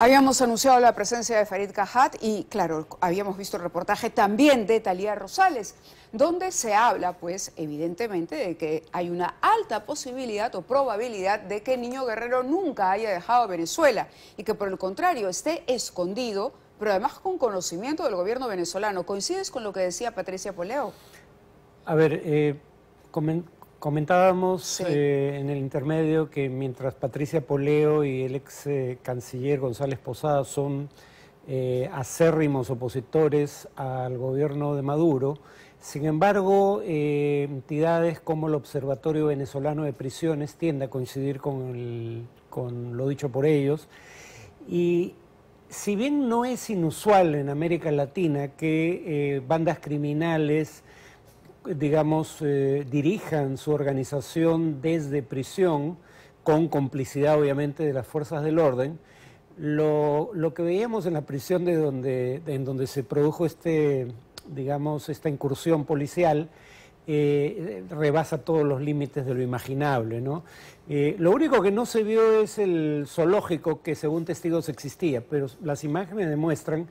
Habíamos anunciado la presencia de Farid Kahat y, claro, habíamos visto el reportaje también de Thalía Rosales, donde se habla, pues, evidentemente, de que hay una alta posibilidad o probabilidad de que el niño Guerrero nunca haya dejado Venezuela y que, por el contrario, esté escondido, pero además con conocimiento del gobierno venezolano. ¿Coincides con lo que decía Patricia Poleo? A ver, comentábamos Sí. en el intermedio que mientras Patricia Poleo y el ex canciller González Posada son acérrimos opositores al gobierno de Maduro, sin embargo, entidades como el Observatorio Venezolano de Prisiones tienden a coincidir con lo dicho por ellos. Y si bien no es inusual en América Latina que bandas criminales, digamos, dirijan su organización desde prisión, con complicidad obviamente de las fuerzas del orden, lo que veíamos en la prisión en donde se produjo digamos, esta incursión policial, rebasa todos los límites de lo imaginable, ¿no? Lo único que no se vio es el zoológico que según testigos existía, pero las imágenes demuestran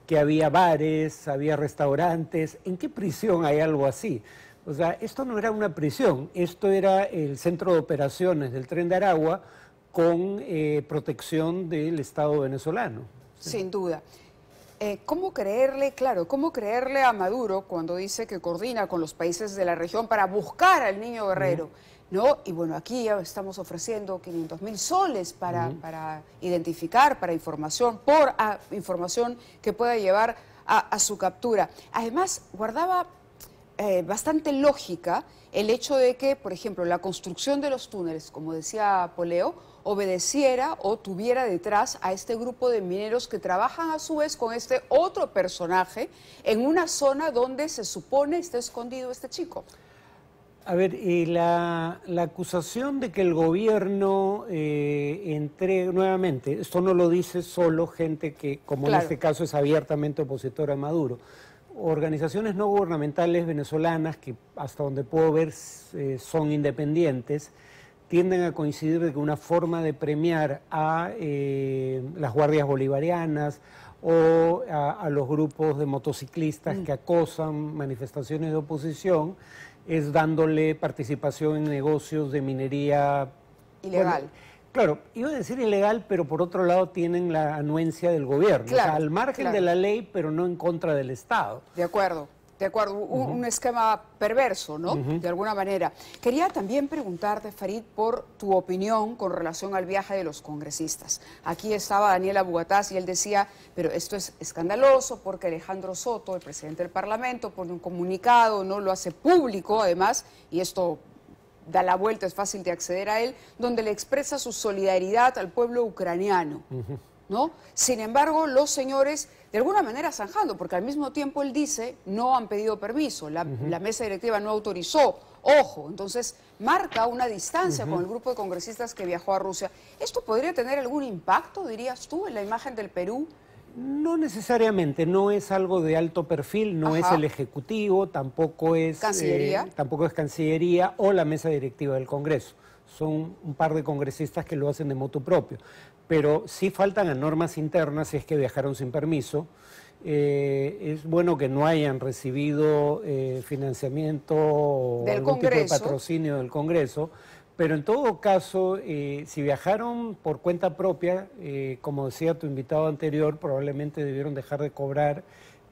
que había bares, había restaurantes. ¿En qué prisión hay algo así? O sea, esto no era una prisión, esto era el centro de operaciones del Tren de Aragua con protección del Estado venezolano. Sin duda. ¿Cómo creerle, claro, cómo creerle a Maduro cuando dice que coordina con los países de la región para buscar al niño Guerrero? ¿No? Y bueno, aquí ya estamos ofreciendo 500.000 soles para identificar, para información, información que pueda llevar a su captura. Además, guardaba bastante lógica el hecho de que, por ejemplo, la construcción de los túneles, como decía Poleo, obedeciera o tuviera detrás a este grupo de mineros que trabajan a su vez con este otro personaje en una zona donde se supone está escondido este chico. A ver, la acusación de que el gobierno entregue nuevamente, esto no lo dice solo gente que, como Claro. en este caso, es abiertamente opositora a Maduro. Organizaciones no gubernamentales venezolanas, que hasta donde puedo ver son independientes, tienden a coincidir de que una forma de premiar a las guardias bolivarianas o a los grupos de motociclistas que acosan manifestaciones de oposición es dándole participación en negocios de minería Ilegal. Bueno, claro, iba a decir ilegal, pero por otro lado tienen la anuencia del gobierno, Claro, o sea, al margen de la ley, pero no en contra del Estado. De acuerdo. De acuerdo, un esquema perverso, ¿no? De alguna manera. Quería también preguntarte, Farid, por tu opinión con relación al viaje de los congresistas. Aquí estaba Daniel Abugataz y él decía, pero esto es escandaloso porque Alejandro Soto, el presidente del Parlamento, pone un comunicado, no lo hace público, además, y esto da la vuelta, es fácil de acceder a él, donde le expresa su solidaridad al pueblo ucraniano. ¿No? Sin embargo, los señores, de alguna manera zanjando, porque al mismo tiempo él dice, no han pedido permiso, la mesa directiva no autorizó, ojo, entonces marca una distancia con el grupo de congresistas que viajó a Rusia. ¿Esto podría tener algún impacto, dirías tú, en la imagen del Perú? No necesariamente, no es algo de alto perfil, no es el Ejecutivo, tampoco es Cancillería o la mesa directiva del Congreso. Son un par de congresistas que lo hacen de motu propio, pero sí faltan a normas internas si es que viajaron sin permiso. Es bueno que no hayan recibido financiamiento o algún tipo de patrocinio del Congreso, pero en todo caso, si viajaron por cuenta propia, como decía tu invitado anterior, probablemente debieron dejar de cobrar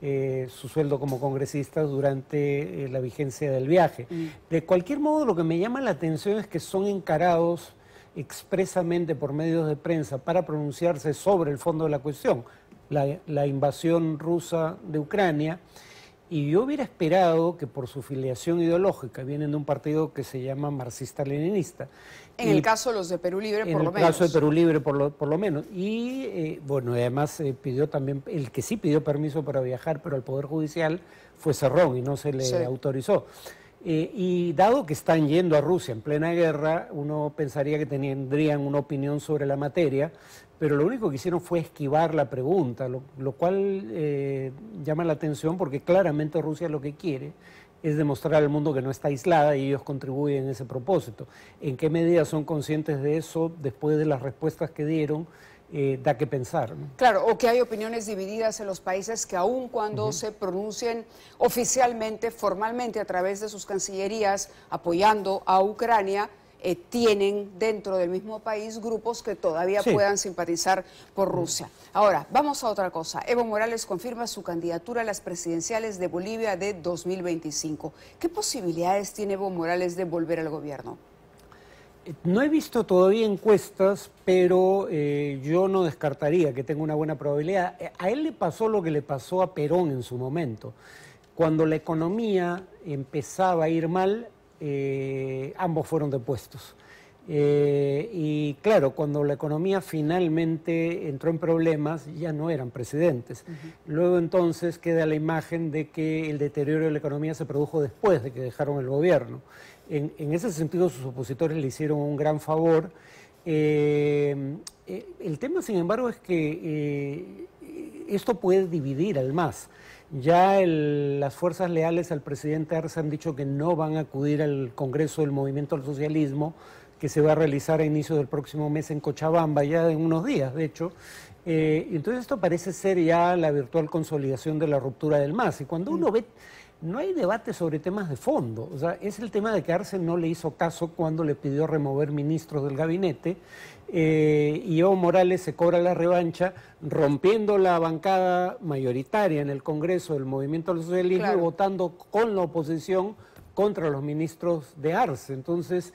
su sueldo como congresistas durante la vigencia del viaje. De cualquier modo, lo que me llama la atención es que son encarados expresamente por medios de prensa para pronunciarse sobre el fondo de la cuestión, la invasión rusa de Ucrania. Y yo hubiera esperado que por su filiación ideológica, vienen de un partido que se llama marxista-leninista. En el caso de los de Perú Libre, por lo menos. En el caso de Perú Libre, por lo menos. Y bueno, además pidió también, el que sí pidió permiso para viajar, pero al Poder Judicial fue Cerrón y no se le autorizó. Y dado que están yendo a Rusia en plena guerra, uno pensaría que tendrían una opinión sobre la materia, pero lo único que hicieron fue esquivar la pregunta, lo cual llama la atención porque claramente Rusia lo que quiere es demostrar al mundo que no está aislada y ellos contribuyen en ese propósito. ¿En qué medida son conscientes de eso después de las respuestas que dieron da que pensar, ¿no? Claro, o que hay opiniones divididas en los países que aun cuando se pronuncien oficialmente, formalmente, a través de sus cancillerías, apoyando a Ucrania, tienen dentro del mismo país grupos que todavía puedan simpatizar por Rusia. Ahora, vamos a otra cosa. Evo Morales confirma su candidatura a las presidenciales de Bolivia de 2025. ¿Qué posibilidades tiene Evo Morales de volver al gobierno? No he visto todavía encuestas, pero yo no descartaría que tenga una buena probabilidad. A él le pasó lo que le pasó a Perón en su momento. Cuando la economía empezaba a ir mal, ambos fueron depuestos. Y claro, cuando la economía finalmente entró en problemas, ya no eran presidentes. Luego entonces queda la imagen de que el deterioro de la economía se produjo después de que dejaron el gobierno. En ese sentido, sus opositores le hicieron un gran favor. El tema, sin embargo, es que esto puede dividir al MAS. Ya las fuerzas leales al presidente Arce han dicho que no van a acudir al Congreso del Movimiento al Socialismo, que se va a realizar a inicios del próximo mes en Cochabamba, ya en unos días, de hecho. Entonces esto parece ser ya la virtual consolidación de la ruptura del MAS. Y cuando uno ve, no hay debate sobre temas de fondo. O sea, es el tema de que Arce no le hizo caso cuando le pidió remover ministros del gabinete, y Evo Morales se cobra la revancha rompiendo la bancada mayoritaria en el Congreso del Movimiento al Socialismo y votando con la oposición contra los ministros de Arce. Entonces,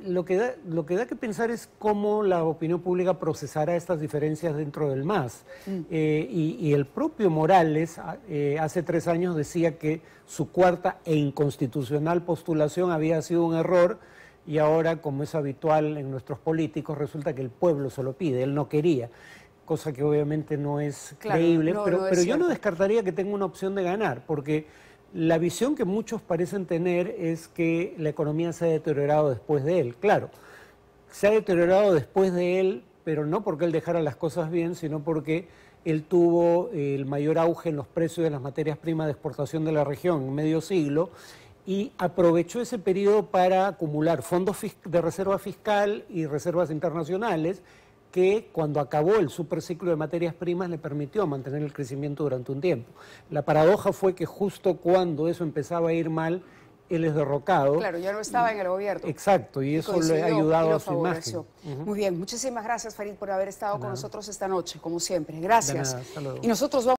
lo que da que pensar es cómo la opinión pública procesará estas diferencias dentro del MAS. Y el propio Morales hace 3 años decía que su cuarta e inconstitucional postulación había sido un error, y ahora, como es habitual en nuestros políticos, resulta que el pueblo se lo pide, él no quería, cosa que obviamente no es creíble, pero yo no descartaría que tenga una opción de ganar, porque la visión que muchos parecen tener es que la economía se ha deteriorado después de él. Claro, se ha deteriorado después de él, pero no porque él dejara las cosas bien, sino porque él tuvo el mayor auge en los precios de las materias primas de exportación de la región en medio siglo, y aprovechó ese periodo para acumular fondos de reserva fiscal y reservas internacionales, que cuando acabó el superciclo de materias primas le permitió mantener el crecimiento durante un tiempo. La paradoja fue que justo cuando eso empezaba a ir mal, él es derrocado. Claro, ya no estaba en el gobierno. Exacto, y eso le ha ayudado a su imagen. Muy bien, muchísimas gracias, Farid, por haber estado con nosotros esta noche, como siempre. Gracias. De nada, hasta luego. Y nosotros vamos